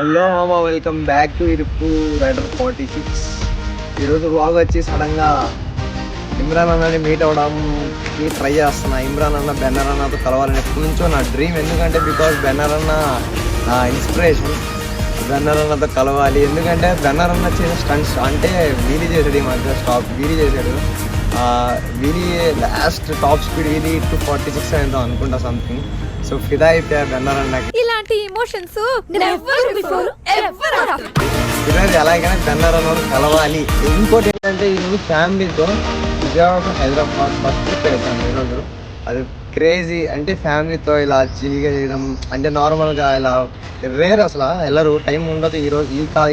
Hello మామ, welcome back to ఇరుపు rider 46. ఈరోజు blog వచ్చి సడన్గా ఇమ్రాన్ అన్నని మీట్ అవ్వడానికి ట్రై చేస్తున్నా. ఇమ్రాన్ అన్న బెన్నర్ అన్నతో కలవాలని ఎప్పటి నుంచో నా డ్రీమ్. ఎందుకంటే బికాస్ బెన్నర్ అన్న నా ఇన్స్పిరేషన్. బెన్నర్ అన్నతో కలవాలి, ఎందుకంటే బెన్నర్ అన్న చేసే స్టంట్స్ అంటే వీలీ చేసాడు, ఈ మధ్య వీలీ చేశాడు. Wheelie last top speed wheelie 246 అయిందో అనుకుంటా సంథింగ్. సో ఫిదా అయిపోయా బెన్నర్ అన్నకి. ఇలాంటి ఎమోషన్స్ ఈరోజు ఎలాగైనా బెన్నర్ అన్నోడు కలవాలి. ఇంకోటి ఏంటంటే ఈరోజు ఫ్యామిలీతో విజయవాడ హైదరాబాద్ ఫస్ట్ ట్రిప్ వెళ్తాను ఈరోజు. అది క్రేజీ. అంటే ఫ్యామిలీతో ఇలా చిల్గా చేయడం అంటే నార్మల్గా ఇలా రేర్, అసలు వెళ్ళరు, టైం ఉండదు.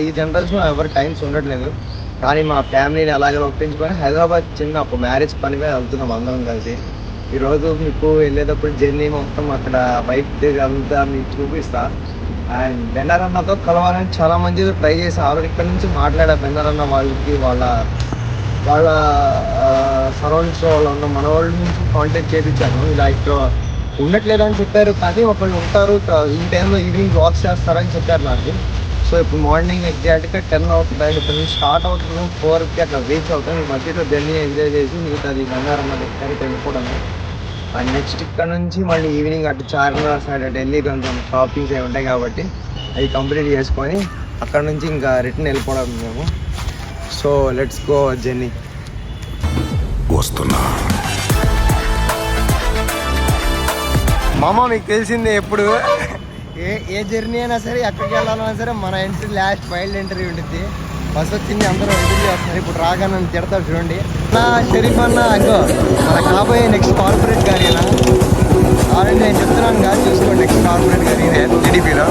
ఈ జనరేషన్ ఎవరు టైమ్స్ ఉండట్లేదు. కానీ మా ఫ్యామిలీని అలాగే ఒప్పించుకొని హైదరాబాద్ చిన్న ఒక మ్యారేజ్ పని మీద వెళ్తున్నాం అందరం కలిసి. ఈరోజు మీకు వెళ్ళేటప్పుడు జర్నీ మొత్తం అక్కడ బైక్ అంతా మీకు చూపిస్తా. అండ్ బెన్నర్ అన్నతో కలవాలని చాలా మంది ట్రై చేసి ఆల్రెడీ ఇక్కడ నుంచి మాట్లాడా. బెన్నర్ అన్న వాళ్ళకి వాళ్ళ సరౌండింగ్స్ వాళ్ళు ఉన్న మన వాళ్ళ నుంచి కాంటాక్ట్ చేయించాను. ఇలా ఇక్కడ ఉండట్లేదని చెప్పారు, కానీ ఒకళ్ళు ఉంటారు ఈ టైంలో ఈవినింగ్ వాక్ చేస్తారని చెప్పారు నాకు. సో ఇప్పుడు మార్నింగ్ ఎగ్జాక్ట్గా 10 అవుతుంది. ఇక్కడ నుంచి స్టార్ట్ అవుతున్నాం, 4కి అట్లా రీచ్ అవుతాం. ఈ మధ్యలో జర్నీ ఎంజాయ్ చేసి మిగతాది బెన్నర్ అన్న దగ్గరికి వెళ్ళిపోవడం. అండ్ నెక్స్ట్ ఇక్కడ నుంచి మళ్ళీ ఈవినింగ్ అటు చార్మినార్ సైడ్ ఢిల్లీ కొంచెం షాపింగ్స్ అవి ఉంటాయి కాబట్టి అవి కంప్లీట్ చేసుకొని అక్కడ నుంచి ఇంకా రిటర్న్ వెళ్ళిపోవడం మేము. So let's go journey. వస్తున్నా మామ, మీకు తెలిసిందే ఎప్పుడు ఏ జర్నీ అయినా సరే, ఎక్కడికి వెళ్ళాలన్నా సరే మన ఎంట్రీ లాస్ట్ వైల్డ్ ఎంట్రీ ఉంటుంది. బస్ వచ్చింది, అందరూ ఎంట్రీ చేస్తున్నారు. ఇప్పుడు రాగా నన్ను తిడతారు చూడండి. నా షరీఫ్ అన్న అగ్గో మన కాబోయే నెక్స్ట్ కార్పొరేట్ గారినా ఆల్రెడీ నేను చెప్తున్నాను కాదు, చూసుకోండి. నెక్స్ట్ కార్పొరేట్ గారి టీడీపీలో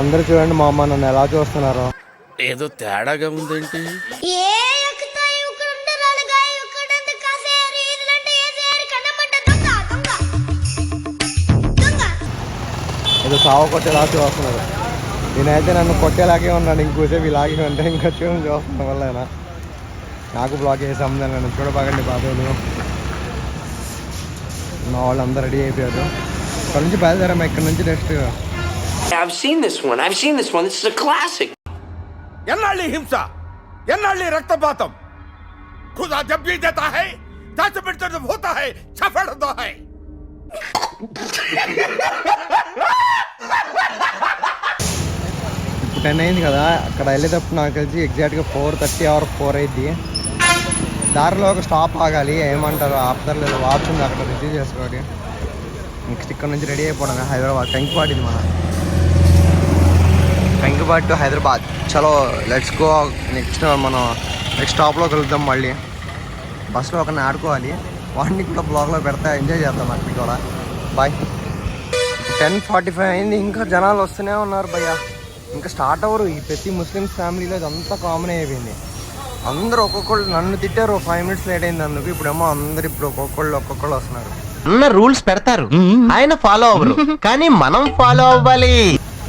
అందరూ చూడండి మా అమ్మ నన్ను ఎలా చూస్తున్నారు. ఏదో తేడాగా ఉందేంటి? ఏదో సాగు కొట్టేలా చూస్తున్నారు. నేనైతే నన్ను కొట్టేలాగే ఉన్నాను, ఇంకోసేపు ఇలాగే ఉంటే ఇంకా చూస్తున్న వల్ల నాకు బ్లాక్ చేసాము. నన్ను చూడబాగండి బాధలు. మా వాళ్ళు అందరూ రెడీ అయిపోయారు. ఇక్కడ నుంచి బయలుదేరాము. ఇక్కడ నుంచి next I've seen this one. This is a classic. ఎన్నాళ్ళి హింస, ఎన్నాళ్ళి రక్తపాతం. ఖుదా జబ్ భీ దేతా హై దస్ మినట్ జబ్ హోతా హై చఫడతా హై. ఇప్పుడు 10 అయింది కదా. అక్కడ వెళ్ళేటప్పుడు నాకు తెలిసి ఎగ్జాక్ట్గా 4:30 or 4 అయింది. దారిలో ఒక స్టాప్ ఆగాలి, ఏమంటారు ఆపుతారు లేదు, వాచ్ ఉంది అక్కడ రిసీవ్ చేసుకోవాలి. నెక్స్ట్ ఇక్కడ నుంచి రెడీ అయిపోవడం హైదరాబాద్. కంకిపాడు ఇది మన కంకిపాడు టు హైదరాబాద్. చలో లెట్స్ గో. నెక్స్ట్ మనం నెక్స్ట్ స్టాప్లో కలుద్దాం. మళ్ళీ బస్సులో ఒకరిని ఆడుకోవాలి, వాడిని కూడా బ్లాగ్లో పెడతా, ఎంజాయ్ చేద్దాం అక్కడికి కూడా. బాయ్. 10:45 అయింది, ఇంకా జనాలు వస్తూనే ఉన్నారు భయ్య. ఇంకా స్టార్ట్ అవ్వరు. ఈ ప్రతి ముస్లిమ్స్ ఫ్యామిలీలో ఇదంతా కామన్ అయిపోయింది. అందరూ ఒక్కొక్కళ్ళు నన్ను తిట్టారు 5 minutes లేట్ అయింది అందుకు. ఇప్పుడేమో అందరు ఇప్పుడు ఒక్కొక్కళ్ళు వస్తున్నారు. అన్న రూల్స్ పెడతారు, ఆయన ఫాలో అవ్వరు, కానీ మనం ఫాలో అవ్వాలి.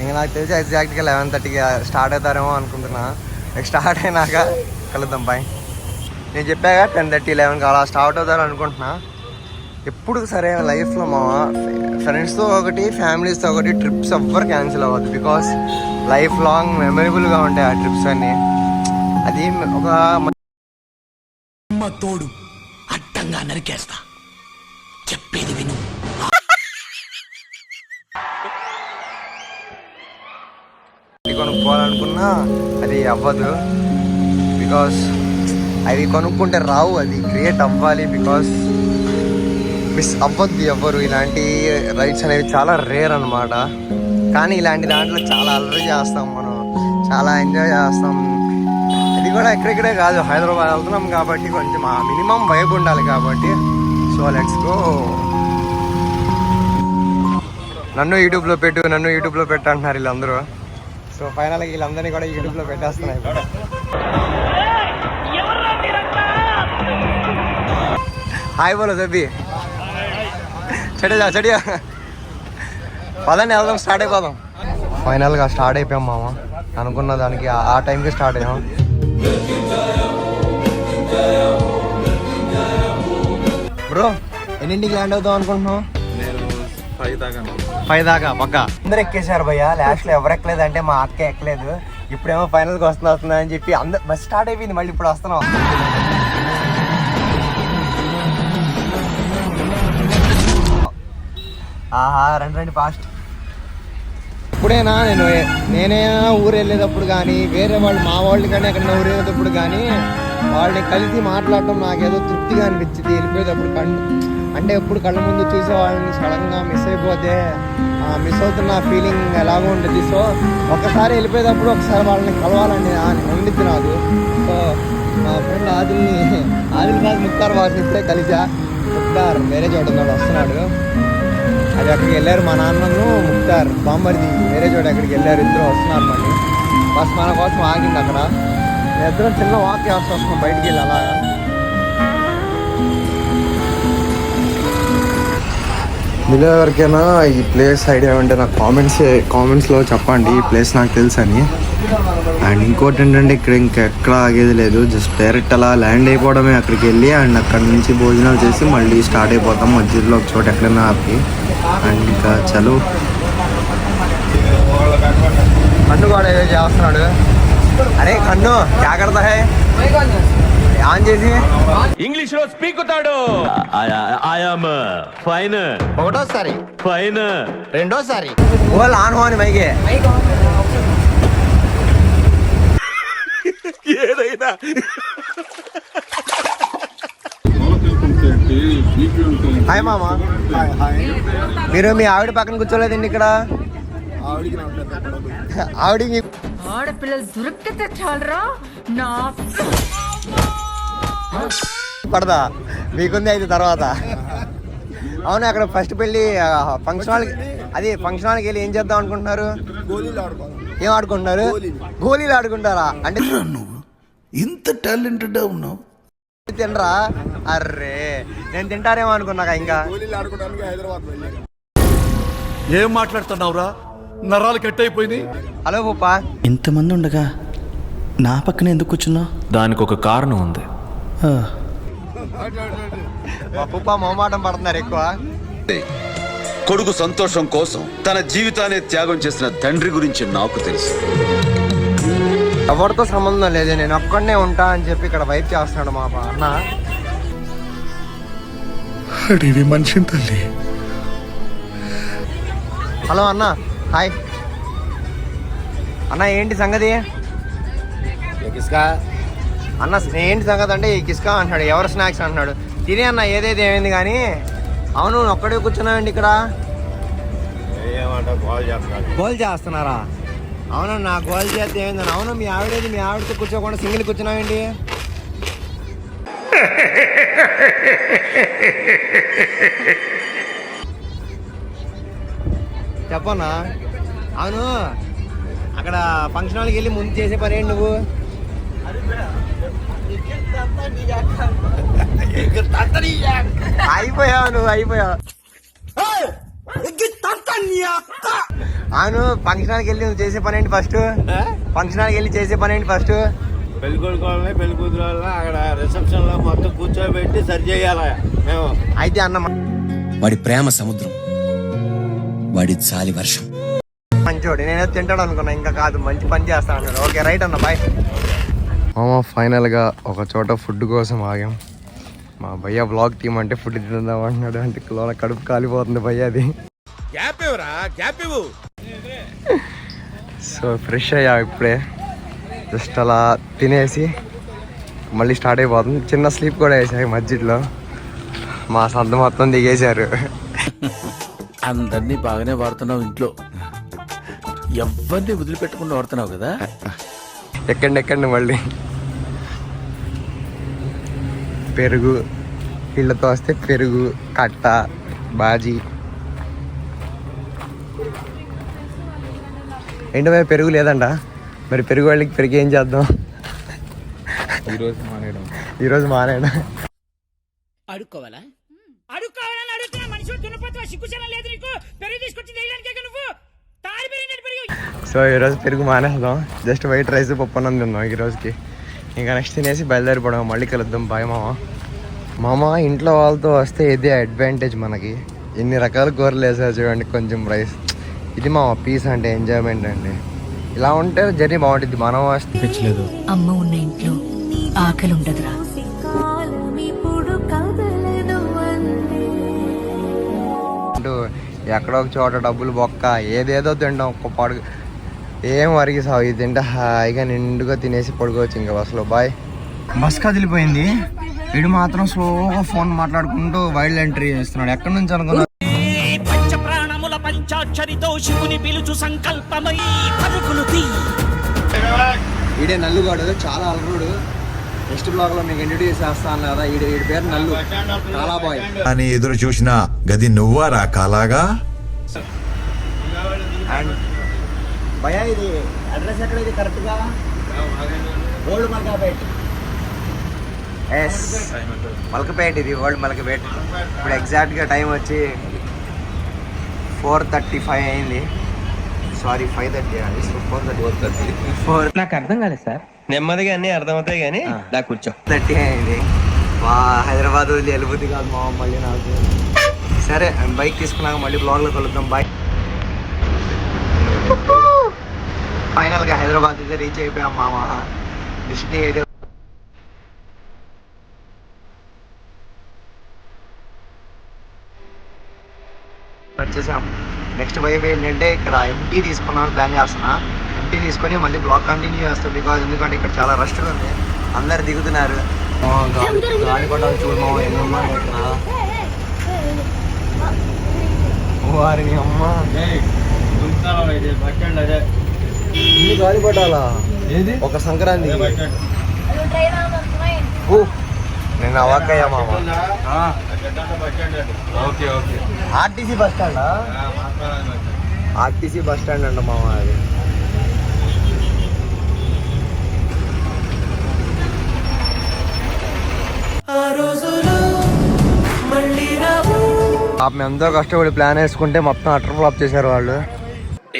ఇంకా నాకు తెలిసి ఎగ్జాక్ట్గా 11:30కి స్టార్ట్ అవుతారేమో అనుకుంటున్నా. నెక్స్ట్ స్టార్ట్ అయినాక కలుద్దాం. బాయ్. నేను చెప్పాక 10:30, 11 అలా స్టార్ట్ అవుతారు అనుకుంటున్నా. ఎప్పుడు సరే లైఫ్లో మా ఫ్రెండ్స్తో ఒకటి, ఫ్యామిలీస్తో ఒకటి ట్రిప్స్ ఎవ్వరు క్యాన్సిల్ అవ్వద్దు. బికాస్ లైఫ్ లాంగ్ మెమరబుల్గా ఉంటాయి ఆ ట్రిప్స్ అన్నీ. అది ఒక తోడు అడ్డంగా నరికేస్తా, చెప్పేది విను. కొనుక్కోవాలనుకున్నా అది అవ్వదు. బికాస్ అవి కొనుక్కుంటే రావు, అది క్రియేట్ అవ్వాలి. బికాస్ మిస్ అవ్వద్దు ఎవ్వరు. ఇలాంటి రైడ్స్ అనేవి చాలా రేర్ అనమాట. కానీ ఇలాంటి దాంట్లో చాలా అల్లరి చేస్తాం మనం, చాలా ఎంజాయ్ చేస్తాం. అది కూడా ఎక్కడెక్కడే కాదు, హైదరాబాద్ వెళ్తున్నాం కాబట్టి కొంచెం మినిమం వైబ్ ఉండాలి కాబట్టి. So let's go. నన్ను యూట్యూబ్లో పెట్టు అంటున్నారు వీళ్ళందరూ. సో ఫైనల్గా వీళ్ళందరినీ కూడా యూట్యూబ్లో పెట్టేస్తున్నాయి. హాయ్ బోలో సబ్బి, చెడియా పదండి వెళ్దాం, స్టార్ట్ అయిపోదాం. ఫైనల్గా స్టార్ట్ అయిపోయాం మామ. అనుకున్న దానికి ఆ టైంకి స్టార్ట్ అయ్యాం. బ్రో ఎన్నింటికి ల్యాండ్ అవుతాం అనుకుంటున్నాం? నేను 5 దాకా పైదాకా పక్క అందరు ఎక్కేశారు భయ్య. లాస్ట్ లో ఎవరు ఎక్కలేదు అంటే మా అక్క ఎక్కలేదు. ఇప్పుడేమో ఫైనల్ కి వస్తున్నా అని చెప్పి అందరు బస్ స్టార్ట్ అయిపోయింది. మళ్ళీ ఇప్పుడు వస్తున్నాం. ఆహా రండి ఫాస్ట్. ఇప్పుడైనా నేనే ఊరు వెళ్ళేటప్పుడు కానీ వేరే వాళ్ళు మా వాళ్ళు కానీ ఎక్కడ ఊరు వెళ్ళేటప్పుడు కానీ వాళ్ళని కలిసి మాట్లాడటం నాకేదో తృప్తిగా అనిపించింది. వెళ్ళిపోయేటప్పుడు అంటే ఎప్పుడు కళ్ళ ముందు చూసే వాళ్ళని సడన్గా మిస్ అయిపోతే మిస్ అవుతున్న ఫీలింగ్ ఎలాగో ఉంటుంది. సో ఒకసారి వెళ్ళిపోయేటప్పుడు ఒకసారి వాళ్ళని కలవాలని ఉండిద్ది నాకు. సో మా ఫ్రెండ్ ఆదిల్ బాద్ ముక్తార్ బాస్ని ఇప్పుడే కలిసా. ముక్తార్ వేరే చోట ఉన్నాడు, వస్తున్నాడు. అది అక్కడికి వెళ్ళారు. మా నాన్నను ముక్తార్ బామ్మర్ది వేరే చోట అక్కడికి వెళ్ళారు. ఇద్దరు వస్తున్నారు. మళ్ళీ బస్ మన కోసం ఆగింది అక్కడ. ఇద్దరం చిన్న వాక్ చేస్తూ వస్తున్నాం బయటికి వెళ్ళి. అలా మీలో ఎవరికైనా ఈ ప్లేస్ ఐడియా ఉంటే నాకు కామెంట్స్లో చెప్పండి. ఈ ప్లేస్ నాకు తెలుసు అని. అండ్ ఇంకోటి ఏంటంటే ఇక్కడ ఇంకెక్కడ ఆగేది లేదు. జస్ట్ డైరెక్ట్ అలా ల్యాండ్ అయిపోవడమే అక్కడికి వెళ్ళి. అండ్ అక్కడ నుంచి భోజనాలు చేసి మళ్ళీ స్టార్ట్ అయిపోతాం మధ్యలో ఒక చోట ఎక్కడైనా ఆపి. అండ్ ఇంకా చలో కన్ను కూడా ఏదో చేస్తున్నాడు. అరే కన్ను జాగ్రత్త హే ఆన్ చేసి ఇంగ్లీష్ లో స్పీక్ అవుతాడు. I'm fine. ఒకటోసారి ఫైన్. రెండోసారి ఓల్ ఆన్ హోని మైకే ఏదైనా హాయ్ మామా. మీరు మీ ఆవిడ పక్కన కూర్చోలేదండి ఇక్కడ. ఆవిడికి ఆడపిల్లలు దొరికితే చాలరా నా పడదా మీకుంది అయితే తర్వాత. అవును అక్కడ ఫస్ట్ పెళ్ళి ఫంక్షన్ హాల్కి వెళ్ళి ఏం చేద్దాం అనుకుంటున్నారు? ఏం ఆడుకుంటున్నారు? గోళీలు ఆడుకుంటారా? అంటే నువ్వు ఇంత టాలెంటెడ్ ఉన్నావు. తినరా? అర్రే నేను తింటారేమో అనుకున్నాక. ఇంకా ఏం మాట్లాడుతున్నావురా? నరాలు కట్ అయిపోయింది. హలో పుప్పా. ఇంతమంది ఉండగా నా పక్కన ఎందుకు కూర్చున్నావు? దానికి ఒక కారణం ఉంది. మా పుప్ప మొహమాటం పడుతున్నారు ఎక్కువ. కొడుకు సంతోషం కోసం తన జీవితాన్ని త్యాగం చేసిన తండ్రి గురించి నాకు తెలుసు. ఎవరితో సంబంధం లేదు, నేను ఒక్కడనే ఉంటా అని చెప్పి ఇక్కడ వైప్ చేస్తున్నాడు మా అన్న. అడివి మనిషి తల్లి. హలో అన్న. హాయ్ అన్న. ఏంటి సంగతి అన్న? ఏంటి సంగతి అంటే ఈ కిస్కా అంటున్నాడు. ఎవరు స్నాక్స్ అంటున్నాడు. తినే అన్న ఏదైతే ఏమైంది కానీ. అవును ఒక్కడే కూర్చున్నావండి ఇక్కడ. గోల్ చేస్తున్నారా? అవునన్నా గోల్ చేస్తే ఏమైందని. అవును మీ ఆవిడేది? మీ ఆవిడతో కూర్చోకుండా సింగిల్ కూర్చున్నావండి. చెప్పన్నా. అవును అక్కడ ఫంక్షన్ హాల్కి వెళ్ళి ముందు చేసే పని ఏంటి నువ్వు? అయిపోయావు నువ్వు, అయిపోయావు. అవును ఫంక్షన్ హాల్కి వెళ్ళి నువ్వు చేసే పని ఏంటి ఫస్ట్? ఫంక్షన్ హాల్కి వెళ్ళి చేసే పని ఏంటి ఫస్ట్? పెళ్లి కొడుకు వాళ్ళని పెళ్లి కూతురు వాళ్ళని అక్కడ రిసెప్షన్ లో మొత్తం కూర్చోబెట్టి సరి చేయాలి మేము. అయితే అన్న వాడి ప్రేమ సముద్రం, వాడి చాలి వర్షం. మంచోడు. నేనే తింటాడు అనుకున్నా, ఇంకా కాదు. మంచి పని చేస్తా అన్నాడు. ఓకే రైట్ అన్న, బాయ్. ఫైనల్గా ఒక చోట ఫుడ్ కోసం ఆగాం. మా భయ్య బ్లాగ్ టీమ్ అంటే ఫుడ్ తిందాం అంటున్నాడు. అంటే కడుపు కాలిపోతుంది భయ్య అది. సో ఫ్రెష్ అయ్యా ఇప్పుడే. జస్ట్ అలా తినేసి మళ్ళీ స్టార్ట్ అయిపోతుంది. చిన్న స్లీప్ కూడా వేసాయి మధ్యలో. మా సంత మొత్తం దిగేశారు. అందరినీ బాగానే వాడుతున్నావు ఇంట్లో, ఎవరిని వదిలిపెట్టకుండా వాడుతున్నావు కదా. ఎక్కండి మళ్ళీ. పెరుగు వీళ్ళతో వస్తే పెరుగు, కట్ట, బాజీ. ఏంటో మరి పెరుగు లేదంట. మరి పెరుగు వాళ్ళకి పెరుగు ఏం చేద్దాం? ఈరోజు మానేయడం. అడుక్కోవాలా? అడుక్కోవాలని అడుగుతున్నా. మనిషి దున్నపోతున్నా, సిగ్గుచనం లేదు నీకు. పెరుగు తీసుకొచ్చి వేయడానికే నువ్వు తాడిపోయినట్టు పెరుగు. సో ఈరోజు పెరుగు మానేద్దాం. జస్ట్ వైట్ రైస్ పప్పు అన్నం తిందాం ఈ రోజుకి. ఇంకా నెక్స్ట్ తినేసి బయలుదేరిపోవడం. మళ్ళీ కలుద్దాం. బాయ్ మామ. ఇంట్లో వాళ్ళతో వస్తే ఇదే అడ్వాంటేజ్ మనకి. ఇన్ని రకాల కూరలు వేసారు చూడండి, కొంచెం రైస్. ఇది మా పీస్ అంటే ఎంజాయ్మెంట్ అండి. ఇలా ఉంటే జర్నీ బాగుంటుంది. మనం వస్తే అమ్మ ఉన్న ఇంట్లో ఆకలి ఉండదురా. ఎక్కడో ఒక చోట డబ్బులు బొక్క ఏదేదో తింటాం. ఒక్క పడుగు ఏం వరికి సాగు, ఇది తింటే హాయిగా నిండుగా తినేసి పడుకోవచ్చు ఇంకా బస్సులో. బాయ్. బస్ కదిలిపోయింది. వీడు మాత్రం స్లోగా ఫోన్ మాట్లాడుకుంటూ వైల్డ్ ఎంట్రీ చేస్తున్నాడు. ఎక్కడి నుంచి అనుకున్నా పంచ ప్రాణముల పంచాక్షరితో శివుని పిలుచు సంకల్పమై పరుగులు తీ. ఈడే నల్లుగాడు, చాలా అలరుడు. నెక్స్ట్ బ్లాగ్ లో మీకు ఇంట్రడ్యూస్ చేస్తాను కదా. ఈడి పేరు నల్లు, చాలా బాయ్ అని ఎదురు చూసిన గది నువ్వారా కాలాగా. అండ్ భయ ఇది అడ్రస్ ఎక్కడ? ఇది కరెక్ట్ గా ఓల్డ్ మల్కాపేట్. ఎస్, మల్కపేట్. ఇది ఓల్డ్ మల్కపేట్. ఇప్పుడు ఎగ్జాక్ట్గా టైం వచ్చి 4:35 అయింది. సారీ 5:30 అండి. 4:30. నాకు అర్థం కాలేదు సార్. నెమ్మదిగా అన్ని అర్థమవుతాయి కానీ దా కూర్చో. 4:30 అయింది. హైదరాబాద్ వదిలి వెళ్ళబుద్ది కాదు మా మళ్ళీ నాకు. సరే బైక్ తీసుకున్నాక మళ్ళీ బ్లాగ్లో కలుద్దాం. బాయ్. ఫైనల్గా హైదరాబాద్ అయితే రీచ్ అయిపోయాం మామ. డెస్టినేషన్ వచ్చేసాం. నెక్స్ట్ వైపు ఏంటంటే ఇక్కడ ఎంటీ తీసుకున్నాను, ప్లాన్ చేస్తున్నా. ఎంటీ తీసుకొని మళ్ళీ బ్లాగ్ కంటిన్యూ చేస్తాం. బికాజ్ ఎందుకంటే ఇక్కడ చాలా రష్గా ఉంది, అందరు దిగుతున్నారు. గాలి పట్టాలి చూడమో ఎన్నమ్మా ఇక్కడ. వారిని అమ్మ ఇన్ని గాలి పట్టాలా ఒక సంక్రాంతి. నేను అవాక్కయ్యా మామ. ఆర్టీసీ బస్ స్టాండా? ఆర్టీసీ బస్ స్టాండ్ అంట మామ అది. పాపం ఎంతో కష్టపడి ప్లాన్ వేసుకుంటే మొత్తం అటర్ ఫ్లాప్ చేశారు వాళ్ళు.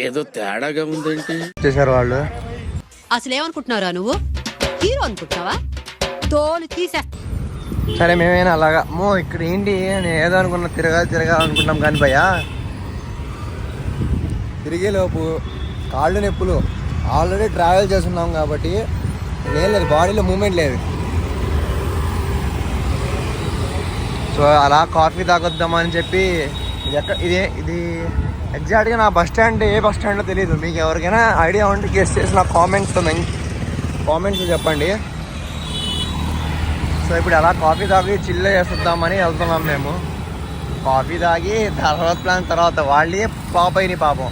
ఏదో తేడాగా ఉందేంటి చేశారు వాళ్ళు. అసలు ఏమనుకుంటున్నారా నువ్వు? హీరో అనుకుంటున్నావా? తోలు తీసేస్తా. సరే మేమైనా అలాగా ఇక్కడ ఏంటి నేను ఏదో అనుకున్నా, తిరగాలనుకుంటాం కానీ భయ్యా తిరిగేలోపు కాళ్ళు నొప్పులు. ఆల్రెడీ ట్రావెల్ చేస్తున్నాం కాబట్టి లేదు, బాడీలో మూమెంట్ లేదు. సో అలా కాఫీ తాగొద్దామని చెప్పి ఇది ఎగ్జాక్ట్గా నా బస్ స్టాండ్ ఏ బస్ స్టాండో తెలియదు. మీకు ఎవరికైనా ఐడియా ఉంటే గెస్ చేసి నా కామెంట్స్ చెప్పండి. సో ఇప్పుడు అలా కాఫీ తాగి చిల్ చేస్తుందామని వెళ్తున్నాం మేము. కాఫీ తాగి తర్వాత వాళ్ళే ఫ్లాప్ అయినాయి పాపం.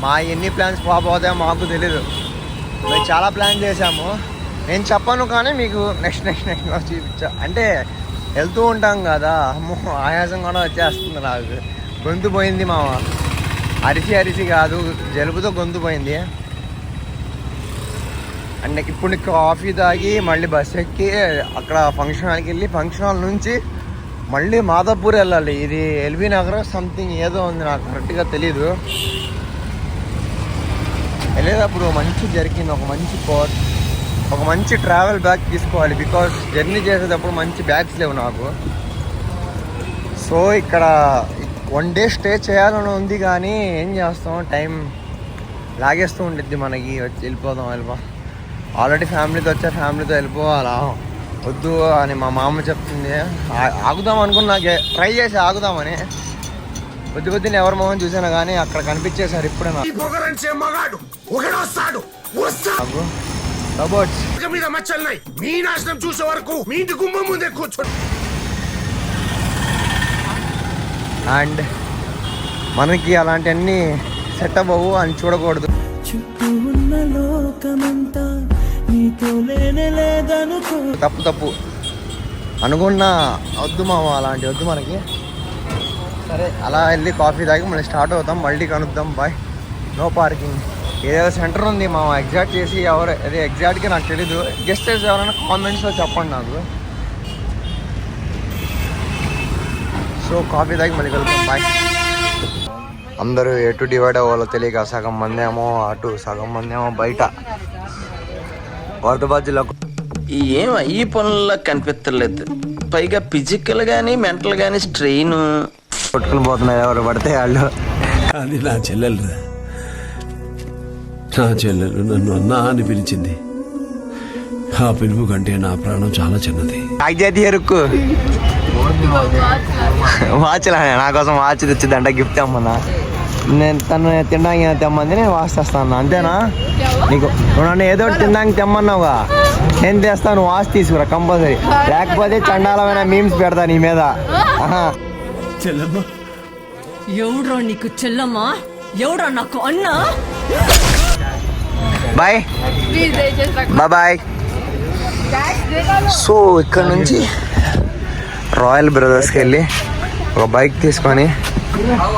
మా ఎన్ని ప్లాన్స్ ఫ్లాప్ అవుతాయో మాకు తెలీదు. మేము చాలా ప్లాన్ చేసాము. నేను చెప్పను కానీ మీకు నెక్స్ట్ చూపించా. అంటే వెళ్తూ ఉంటాం కదా, అమ్మో ఆయాసం కూడా వచ్చేస్తుంది నాకు. గొంతు పోయింది మామ. అరిసి కాదు, జలుబుతో గొంతు పోయింది. అండ్ ఇప్పుడు కాఫీ తాగి మళ్ళీ బస్ ఎక్కి అక్కడ ఫంక్షన్ హాల్కి వెళ్ళి ఫంక్షన్ హాల్ నుంచి మళ్ళీ మాదాపూర్ వెళ్ళాలి. ఇది ఎల్బీ నగర్ సంథింగ్ ఏదో ఉంది, నాకు కరెక్ట్గా తెలీదు. వెళ్ళేటప్పుడు మంచి జరిగింది, ఒక మంచి కోట్, ఒక మంచి ట్రావెల్ బ్యాగ్ తీసుకోవాలి. బికాస్ జర్నీ చేసేటప్పుడు మంచి బ్యాగ్స్ లేవు నాకు. సో ఇక్కడ 1 డే స్టే చేయాలని ఉంది కానీ ఏం చేస్తాం, టైం లాగేస్తూ ఉండిద్ది మనకి. వెళ్ళిపోదాం. ఆల్రెడీ ఫ్యామిలీతో ఫ్యామిలీతో వెళ్ళిపోవాలా వద్దు అని మా మామ చెప్తుంది. ఆగుదాం అనుకున్నా, ట్రై చేసి ఆగుదామని. కొద్దిని ఎవరి మొహం చూసాను కానీ అక్కడ కనిపించేశారు ఇప్పుడే నాకు. చూసే వరకు మీ ఇంటి గుమ్మం ముందే కూర్చోండి. అండ్ మనకి అలాంటివన్నీ సెట్ అవ్వవు అని చూడకూడదు. తప్పు అనుకున్నా వద్దు మామ, అలాంటి వద్దు మనకి. సరే అలా వెళ్ళి కాఫీ తాగి మళ్ళీ స్టార్ట్ అవుతాం. మళ్ళీ కనుద్దాం. బాయ్. No parking. ఏదో సెంటర్ ఉంది మామ, ఎగ్జాక్ట్ చేసి అదే ఎగ్జాక్ట్గా నాకు తెలీదు. గెస్ట్ చేసి ఎవరైనా కామెంట్స్లో చెప్పండి నాకు. సో కాఫీ తాగి మళ్ళీ కలుద్దాం. బాయ్. అందరూ ఎటు డివైడ్ అవ్వాలో తెలియక సగం మంది ఏమో అటు, సగం మంది ఏమో బయట వరదబాజీలో. ఏం ఈ పనుల్లో కనిపించలేదు. పైగా ఫిజికల్ గానీ మెంటల్ గానీ స్ట్రెయిన్. కొట్టుకుని పోతున్నారు ఎవరు పడితే వాళ్ళు. అది నా చెల్లెలురా. నా చెల్లెలు నన్ను అన్నా అని పిలిచింది. ఆ పిలుపు కంటే నా ప్రాణం చాలా చిన్నది. చేతి ఎరుక్కు వాచ్లా నా కోసం వాచ్ తెచ్చిద్దంట గిఫ్ట్ అమ్మన్నా. నేను తను తినడానికి తెమ్మంది, నేను వాచ్ తెస్తాను అంతేనా? నీకు నువ్వు నన్ను ఏదో ఒకటి తినడానికి తెమ్మన్నావుగా, నేను తెస్తాను. వాచ్ తీసుకురా కంపల్సరీ, లేకపోతే చండాలమైన మీమ్స్ పెడతా నీ మీద. చెల్లెమ్మ ఎవడ్రా నీకు చెల్లమ్మా? ఎవడ్రా నాకు అన్నా? Bye bye. సో ఇక్కడ నుంచి రాయల్ బ్రదర్స్కి వెళ్ళి ఒక బైక్ తీసుకొని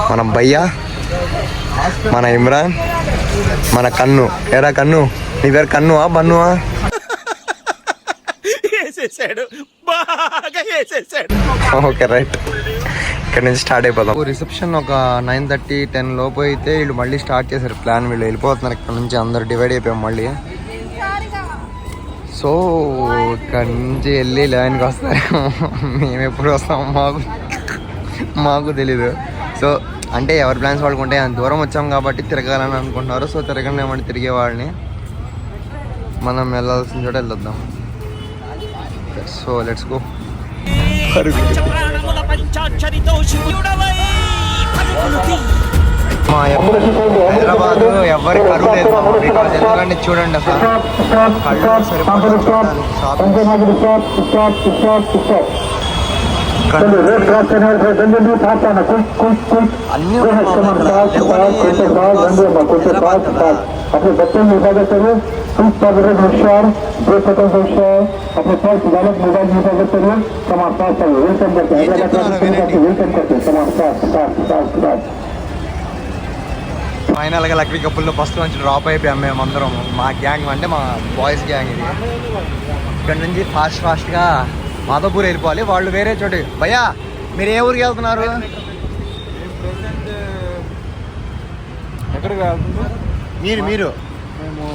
మన భయ్య, మన ఇమ్రాన్, మన కన్ను. ఏరా కన్ను, నీ పేరు కన్నువా బన్నువా? Okay right. ఇక్కడ నుంచి స్టార్ట్ అయిపోదాం. రిసెప్షన్ ఒక 9:30, 10 లోపు అయితే వీళ్ళు మళ్ళీ స్టార్ట్ చేశారు ప్లాన్. వీళ్ళు వెళ్ళిపోతున్నారు ఇక్కడ నుంచి, అందరు డివైడ్ అయిపోయాం మళ్ళీ. సో ఇక్కడ నుంచి వెళ్ళి లైన్కి వస్తారు. మేము ఎప్పుడు వస్తాము మాకు తెలీదు. సో అంటే ఎవరి ప్లాన్స్ వాళ్ళకు ఉంటాయి. అంత దూరం వచ్చాం కాబట్టి తిరగాలని అనుకుంటున్నారు. సో తిరగండి ఏమంటే తిరిగే వాళ్ళని మనం వెళ్ళాల్సిన చోట వెళ్ళొద్దాం. So let's go. హైదరాబాద్ ఎవరి కరువు లేదు బికాజ్ ఎందుకంటే చూడండి అసలు కళ్ళు సరిపడదు. అన్నీ ఫైనల్గా లక్డీ కప్పుల్లో ఫస్ట్ నుంచి డ్రాప్ అయిపోయాం మేమందరం. మా గ్యాంగ్ అంటే మా బాయ్స్ గ్యాంగ్ ఇది. ఇక్కడ నుంచి ఫాస్ట్గా మాధవపూర్ వెళ్ళిపోవాలి. వాళ్ళు వేరే చోటు. భయ్యా మీరు ఏ ఊరికి వెళ్తున్నారు? ఎక్కడికి వెళ్తున్నారు మీరు? మేము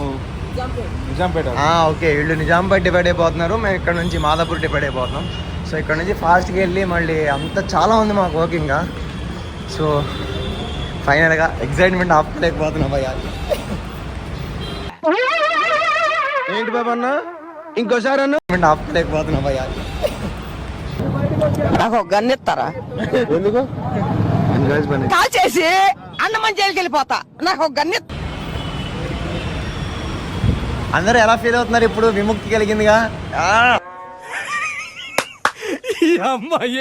నిజాంపేట. ఓకే, వీళ్ళు నిజాంపేట డివైడ్ అయిపోతున్నారు, మేము ఇక్కడ నుంచి మాధవపూర్ డివైడ్ అయిపోతున్నాం. సో ఇక్కడ నుంచి ఫాస్ట్గా వెళ్ళి మళ్ళీ అంతా చాలా ఉంది మాకు వర్కింగ్గా. సో ఫైనల్గా ఎక్సైట్మెంట్ ఆపలేకపోతున్నా భయ్యా. ఏంటి బాబా అన్న ఇంకోసారి అన్న ఆపలేకపోతున్నా భయ్యా. నాకు గన్నెత్తారా? ఎందుకు కాల్ చేసి అన్నమని జైలుకి వెళ్ళిపోతా. నాకు గన్నెత్. అందరూ ఎలా ఫీల్ అవుతున్నారు ఇప్పుడు? విముక్తి కలిగిందిగా.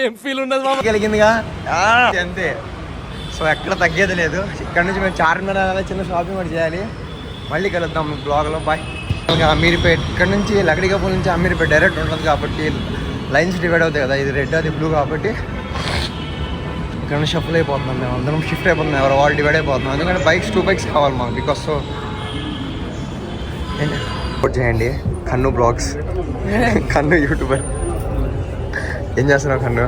ఏం ఫీల్ ఉండదు కలిగిందిగా అంతే. సో ఎక్కడ తగ్గేది లేదు. ఇక్కడ నుంచి మేము చార్మినార్ చిన్న షాపింగ్ కూడా చేయాలి. మళ్ళీ కలుద్దాం బ్లాగ్లో. బాయ్. అమీర్పేట్ ఇక్కడ నుంచి లక్డీ కపూర్ నుంచి అమీర్పేట్ డైరెక్ట్ ఉంటుంది కాబట్టి లైన్స్ డివైడ్ అవుతాయి కదా, ఇది రెడ్ అది బ్లూ కాబట్టి ఇక్కడ నుంచి షఫల్ అయిపోతున్నాం. మేము అందరం షిఫ్ట్ అయిపోతున్నాం, ఎవరు వాళ్ళు డివైడ్ అయిపోతున్నాం. ఎందుకంటే బైక్స్ 2 బైక్స్ కావాలి మాకు. బికాస్ సో సపోర్ట్ చేయండి కన్ను బ్లాగ్స్. కన్ను యూట్యూబర్. ఏం చేస్తున్నావు కన్ను?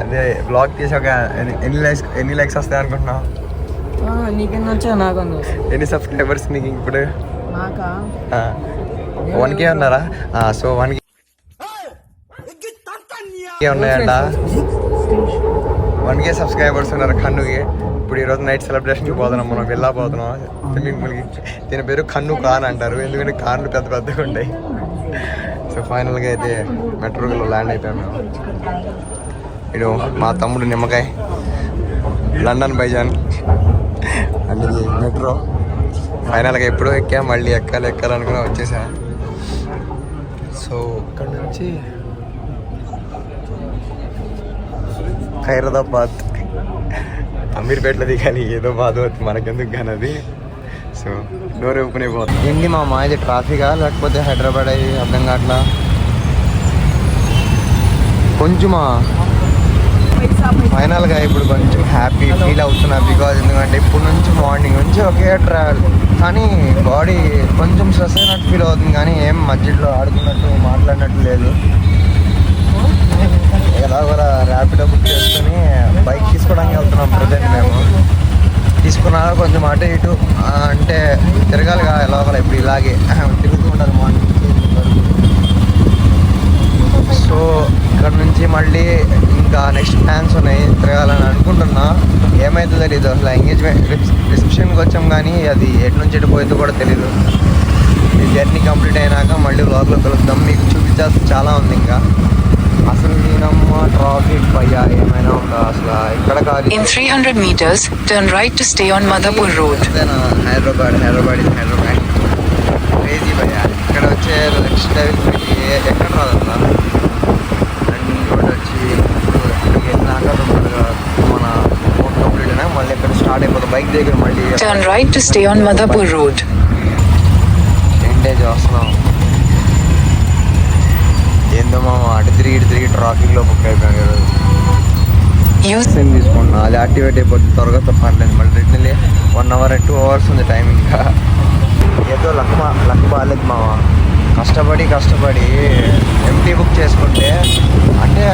అదే బ్లాగ్ తీసి ఒక ఎన్ని లైక్స్ వస్తాయి అనుకుంటున్నావు? ఎన్ని సబ్స్క్రైబర్స్ నీకు ఇప్పుడు? 1K ఉన్నారా? సో 1K ఉన్నాయంట. 1K సబ్స్క్రైబర్స్ ఉన్నారు కన్నుకి. ఇప్పుడు ఈరోజు నైట్ సెలబ్రేషన్కి పోతున్నాం మనం, వెళ్ళకపోతున్నాం స్విమ్మింగ్ పూల్కి. దీని పేరు కన్ను కార్ అంటారు, ఎందుకంటే కార్లు పెద్ద పెద్దగా ఉంటాయి. సో ఫైనల్గా అయితే మెట్రోలో ల్యాండ్ అయిపోయాం మేము. ఇడు మా తమ్ముడు నిమ్మకాయ, లండన్ బైజాన్ అండ్ ఇది మెట్రో. ఫైనల్గా ఎప్పుడో ఎక్కా, మళ్ళీ ఎక్కాలనుకుని వచ్చేసా. సో ఇక్కడ నుంచి ఖైరదాబాద్ అమీర్పేటలో దిగాలి. ఏదో బాధ అవుతుంది మనకెందుకు కానీ అది. సో డోర్ ఓపెన్ అయిపోతుంది. ఏంటి మా ఇది ట్రాఫికా లేకపోతే హైదరాబాద్ అయ్యి అర్థం కావట్లా. కొంచెమా ఫైనల్గా ఇప్పుడు కొంచెం హ్యాపీ ఫీల్ అవుతున్నా. బికాజ్ ఎందుకంటే ఇప్పుడు నుంచి మార్నింగ్ నుంచి ఒకే ట్రావెల్, కానీ బాడీ కొంచెం స్ట్రెస్ అయినట్టు ఫీల్ అవుతుంది. కానీ ఏం మధ్యలో ఆడుకున్నట్టు మాట్లాడినట్టు లేదు. ఎలా కూడా ర్యాపిడో బుక్ చేసుకొని బైక్ తీసుకోవడానికి వెళ్తున్నాం ప్రజెంట్. మేము తీసుకున్నా కొంచెం అటు ఇటు అంటే తిరగాలిగా ఎలా ఇప్పుడు ఇలాగే తిరుగుతూ ఉండాలి మార్నింగ్ నుంచి. సో ఇక్కడ నుంచి మళ్ళీ ఇంకా నెక్స్ట్ ప్లాన్స్ ఉన్నాయి, తిరగాలని అనుకుంటున్నా. ఏమైతుందో తెలీదు. అసలు ఎంగేజ్మెంట్ రిసెప్షన్కి వచ్చాం కానీ అది ఎటు నుంచి ఎటు పోయిందో కూడా తెలీదు. ఈ జర్నీ కంప్లీట్ అయినాక మళ్ళీ వ్లాగ్లో కలుద్దాం. మీకు చూపించాల్సి చాలా ఉంది ఇంకా. అసలు నేనమ్మ ట్రాఫిక్ భయ్యా ఏమైనా ఉందా అసలు? ఇక్కడ కాదు. In 300 meters, turn right to stay on Madhapur Road. Hyderabad crazy భయ్యా. ఇక్కడ వచ్చే నెక్స్ట్ ఎక్కడ రాదన్నా. అండ్ ఇంకోటి వచ్చి ఇక్కడికి వెళ్ళినాక మన రోడ్ కంప్లీట్ అయినా మళ్ళీ ఎక్కడ స్టార్ట్ అయిపోతుంది. బైక్ దగ్గర మళ్ళీ Turn right to stay on Madhapur Road. ఎండే చేస్తున్నాం. ఏందో మామ అటు తిరిగి ట్రాఫిక్లో బుక్ అయిపోయాం కదా. సిమ్ తీసుకుంటున్నా, అది యాక్టివేట్ అయిపోతుంది త్వరగా పర్లేదు. మళ్ళీ రిటర్న్ 1 hour 2 hours ఉంది టైం. ఇంకా ఏదో లక్ బాగాలేదు మామ. కష్టపడి ఎంటీ బుక్ చేసుకుంటే అంటే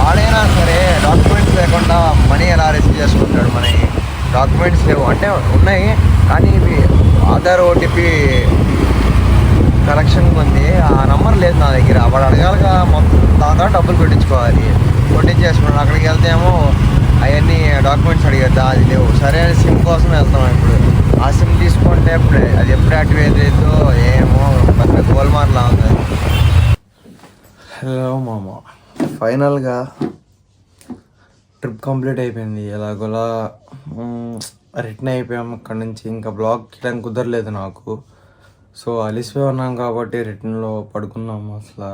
ఆడైనా సరే డాక్యుమెంట్స్ లేకుండా మనీ ఎలా రిసీవ్ చేసుకుంటాడు? మనకి డాక్యుమెంట్స్ లేవు అంటే ఉన్నాయి కానీ ఇవి ఆధార్ ఓటీపీ కలెక్షన్ ఉంది. ఆ నెంబర్ లేదు నా దగ్గర. వాడు అడగాలిగా మొత్తం దాంతో డబ్బులు కొట్టించేసుకున్నాను. అక్కడికి వెళ్తే ఏమో అవన్నీ డాక్యుమెంట్స్ అడిగేద్దా, అది లేవు. సరే అని సిమ్ కోసం వెళ్తాం. ఇప్పుడు ఆ సిమ్ తీసుకుంటే అది ఎప్పుడు యాక్టివేట్ అవుతుందో ఏమో పెద్ద గోల్మార్లా ఉంది. హలో మామ, ఫైనల్గా ట్రిప్ కంప్లీట్ అయిపోయింది. ఎలాగోలా రిటర్న్ అయిపోయాం అక్కడ నుంచి. ఇంకా బ్లాగ్ చేయడానికి కుదరలేదు నాకు. సో అలిసిపోయి ఉన్నాం కాబట్టి రిటర్న్లో పడుకున్నాము. అసలు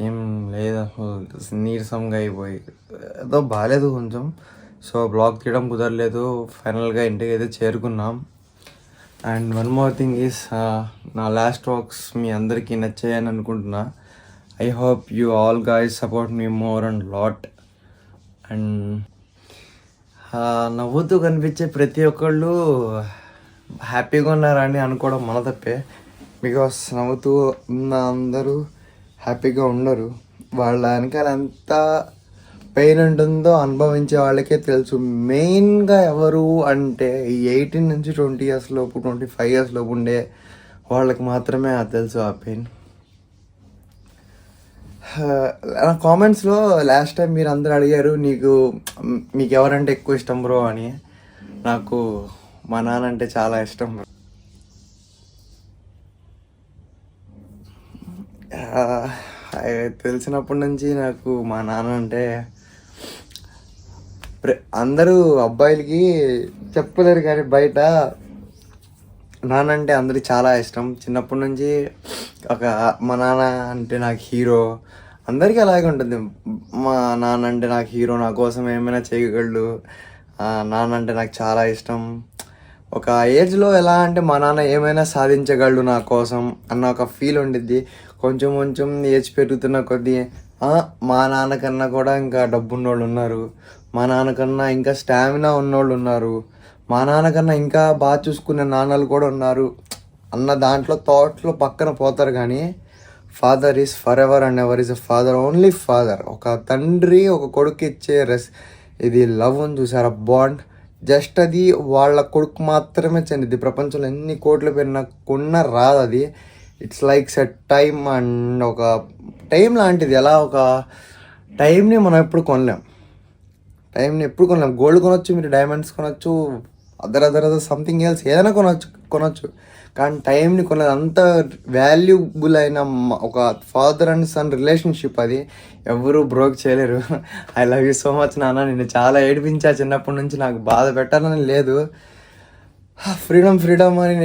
ఏం లేదు, అసలు నీరసంగా అయిపోయి ఏదో బాగాలేదు కొంచెం. సో బ్లాగ్ తీయడం కుదరలేదు. ఫైనల్గా ఇంటికి అయితే చేరుకున్నాం. And one more thing is, నా లాస్ట్ వ్లాగ్స్ మీ అందరికీ నచ్చాయని అనుకుంటున్నా. I hope you all guys support me more and lot. And నవ్వుతూ కనిపించే ప్రతి ఒక్కళ్ళు హ్యాపీగా ఉన్నారని అనుకోవడం మన తప్పే. బికాస్ నవ్వుతూ ఉన్న అందరూ హ్యాపీగా ఉండరు. వాళ్ళ వెనకాల ఎంత పెయిన్ ఉంటుందో అనుభవించే వాళ్ళకే తెలుసు. మెయిన్గా ఎవరు అంటే ఈ 18 నుంచి 20 years లోపు 25 years లోపు ఉండే వాళ్ళకి మాత్రమే అది తెలుసు ఆ పెయిన్. నా కామెంట్స్లో లాస్ట్ టైం మీరు అందరూ అడిగారు మీకు ఎవరంటే ఎక్కువ ఇష్టం బ్రో అని. నాకు మా నాన్న అంటే చాలా ఇష్టం. తెలిసినప్పటి నుంచి నాకు మా నాన్న అంటే అందరూ అబ్బాయిలకి చెప్పలేరు కానీ బయట నాన్న అంటే అందరికి చాలా ఇష్టం. చిన్నప్పటి నుంచి మా నాన్న అంటే నాకు హీరో. అందరికీ అలాగే ఉంటుంది. మా నాన్న అంటే నాకు హీరో, నా కోసం ఏమైనా చేయగలడు, నాన్న అంటే నాకు చాలా ఇష్టం. ఒక ఏజ్లో ఎలా అంటే మా నాన్న ఏమైనా సాధించగలడు నా కోసం అన్న ఒక ఫీల్ ఉండిద్ది. కొంచెం ఏజ్ పెరుగుతున్న కొద్దీ మా నాన్నకన్నా కూడా ఇంకా డబ్బు ఉన్నోళ్ళు ఉన్నారు, మా నాన్నకన్నా ఇంకా స్టామినా ఉన్నోళ్ళు ఉన్నారు, మా నాన్నకన్నా ఇంకా బాగా చూసుకునే నాన్నలు కూడా ఉన్నారు అన్న దాంట్లో థాట్స్లో పక్కన పోతారు. కానీ father is for ever and ever is a father, only father. ఒక తండ్రి ఒక కొడుకు ఇచ్చే ఇది లవ్ అని చూసారా, బాండ్. జస్ట్ అది వాళ్ళ కొడుకు మాత్రమే చెందిద్ది. ప్రపంచంలో ఎన్ని కోట్లు పెరిగినా కొన్న రాదు అది. It's like set time and ఒక టైం లాంటిది. ఎలా ఒక టైంని మనం ఎప్పుడు కొనలేం. గోల్డ్ కొనొచ్చు, మీరు డైమండ్స్ కొనొచ్చు, అదర్ సంథింగ్ ఎల్స్ ఏదైనా కొనొచ్చు కానీ టైంని కొనలేదు. అంత వాల్యుబుల్ అయిన ఒక ఫాదర్ అండ్ సన్ రిలేషన్షిప్ అది ఎవరు బ్రోక్ చేయలేరు. I love you so much నాన్న. నేను చాలా ఏడిపించా చిన్నప్పటి నుంచి. నాకు బాధ పెట్టాలని లేదు. ఫ్రీడమ్ అని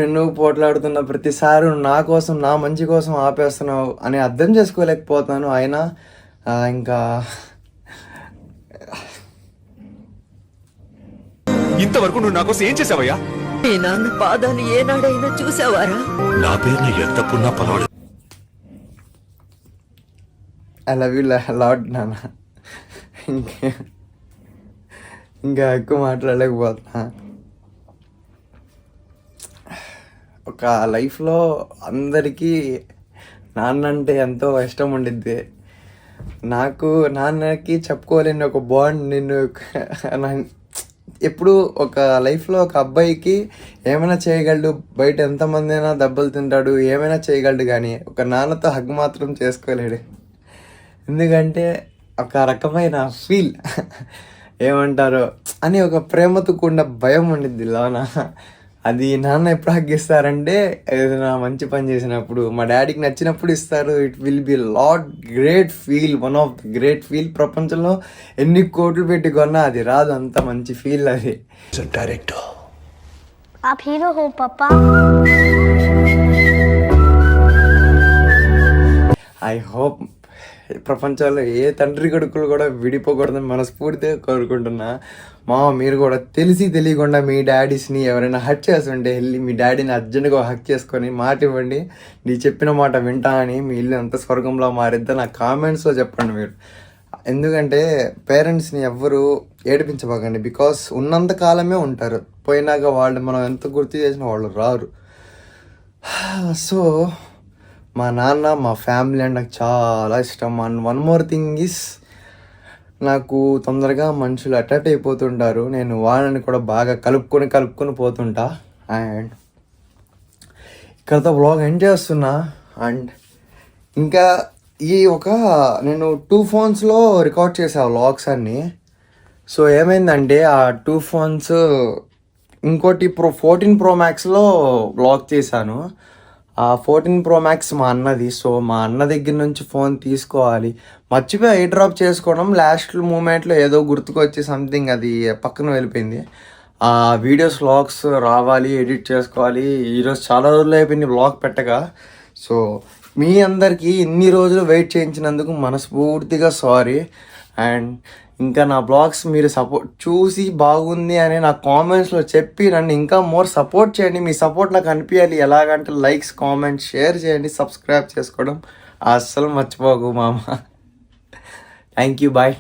నిన్ను పోట్లాడుతున్న ప్రతిసారి నా కోసం, నా మంచి కోసం ఆపేస్తున్నావు అని అర్థం చేసుకోలేకపోతాను. అయినా ఇంకా ఇంతవరకు నువ్వు నా కోసం ఏం చేసావయ్యా? మీ నాన్న పాదాలు ఏనాడైనా చూసావారా? నా పేరున ఎంత పున్నా పర్వాలేదు. ఐ లవ్ యూ లాట్ నాన్న. ఇంకా ఎక్కువ మాట్లాడలేకపోతున్నా. ఒక లైఫ్లో అందరికీ నాన్న అంటే ఎంతో ఇష్టం ఉండిద్ది. నాకు నాన్నకి చెప్పుకోలేని ఒక బాండ్. నిన్ను ఎప్పుడు ఒక లైఫ్లో ఒక అబ్బాయికి ఏమైనా చేయగలడు, బయట ఎంతమంది అయినా దెబ్బలు తింటాడు, ఏమైనా చేయగలడు కానీ ఒక నాన్నతో హగ్ మాత్రం చేసుకోలేడు. ఎందుకంటే ఒక రకమైన ఫీల్ ఏమంటారు అని ఒక ప్రేమతో కూడిన భయం ఉండిద్ది లోన. అది నాన్న ఎప్పుడు హగ్గిస్తారంటే ఏదైనా మంచి పని చేసినప్పుడు, మా డాడీకి నచ్చినప్పుడు ఇస్తారు. It will be lot great feel, one of the great feel. ప్రపంచంలో ఎన్ని కోట్లు పెట్టి కొన్నా అది రాదు, అంత మంచి ఫీల్ అది. డైరెక్టర్ आप हीरो हो पापा. ఐ హోప్ ప్రపంచంలో ఏ తండ్రి కొడుకులు కూడా విడిపోకూడదని మనస్ఫూర్తిగా కోరుకుంటున్నా. మీరు కూడా తెలిసి తెలియకుండా మీ డాడీస్ని ఎవరైనా హక్ చేస్తుంటే వెళ్ళి మీ డాడీని అర్జెంట్గా హక్ చేసుకొని మాట ఇవ్వండి, నీ చెప్పిన మాట వింటా అని. మీ ఇల్లు ఎంత స్వర్గంలో మారిద్దో నాకు కామెంట్స్లో చెప్పండి మీరు. ఎందుకంటే పేరెంట్స్ని ఎవ్వరూ ఏడిపించబాకండి. బికాస్ ఉన్నంత కాలమే ఉంటారు, పోయినాక వాళ్ళు మనం ఎంత గుర్తు చేసినా వాళ్ళు రారు. సో మా నాన్న, మా ఫ్యామిలీ అంటే నాకు చాలా ఇష్టం. And one more thing is, నాకు తొందరగా మనుషులు అట్రాక్ట్ అయిపోతుంటారు. నేను వాళ్ళని కూడా బాగా కలుపుకొని పోతుంటా. అండ్ ఇక్కడతో వ్లాగ్ ఎండ్ చేస్తున్నా. అండ్ ఇంకా నేను 2 phonesలో రికార్డ్ చేసా వ్లాగ్స్ అన్నీ. సో ఏమైందంటే ఆ 2 phones ఇంకోటి 14 Pro Maxలో వ్లాగ్ చేశాను. ఆ 14 Pro Max మా అన్నది. సో మా అన్న దగ్గర నుంచి ఫోన్ తీసుకోవాలి, మర్చిపోయి ఐ డ్రాప్ చేసుకోవడం. లాస్ట్ మూమెంట్లో ఏదో గుర్తుకొచ్చి సంథింగ్ అది పక్కన వెళ్ళిపోయింది. ఆ వీడియోస్ వ్లాగ్స్ రావాలి, ఎడిట్ చేసుకోవాలి. ఈరోజు చాలా రోజులు అయిపోయింది వ్లాగ్ పెట్టగా. సో మీ అందరికీ ఇన్ని రోజులు వెయిట్ చేయించినందుకు మనస్ఫూర్తిగా సారీ. అండ్ ఇంకా నా బ్లాగ్స్ మీరు చూసి బాగుంది అని నా కామెంట్స్లో చెప్పి నన్ను ఇంకా మోర్ సపోర్ట్ చేయండి. మీ సపోర్ట్ నాకు అనిపించాలి. ఎలాగంటే లైక్స్, కామెంట్స్, షేర్ చేయండి, సబ్స్క్రైబ్ చేసుకోవడం అస్సలు మర్చిపోకు మామ. Thank you, bye.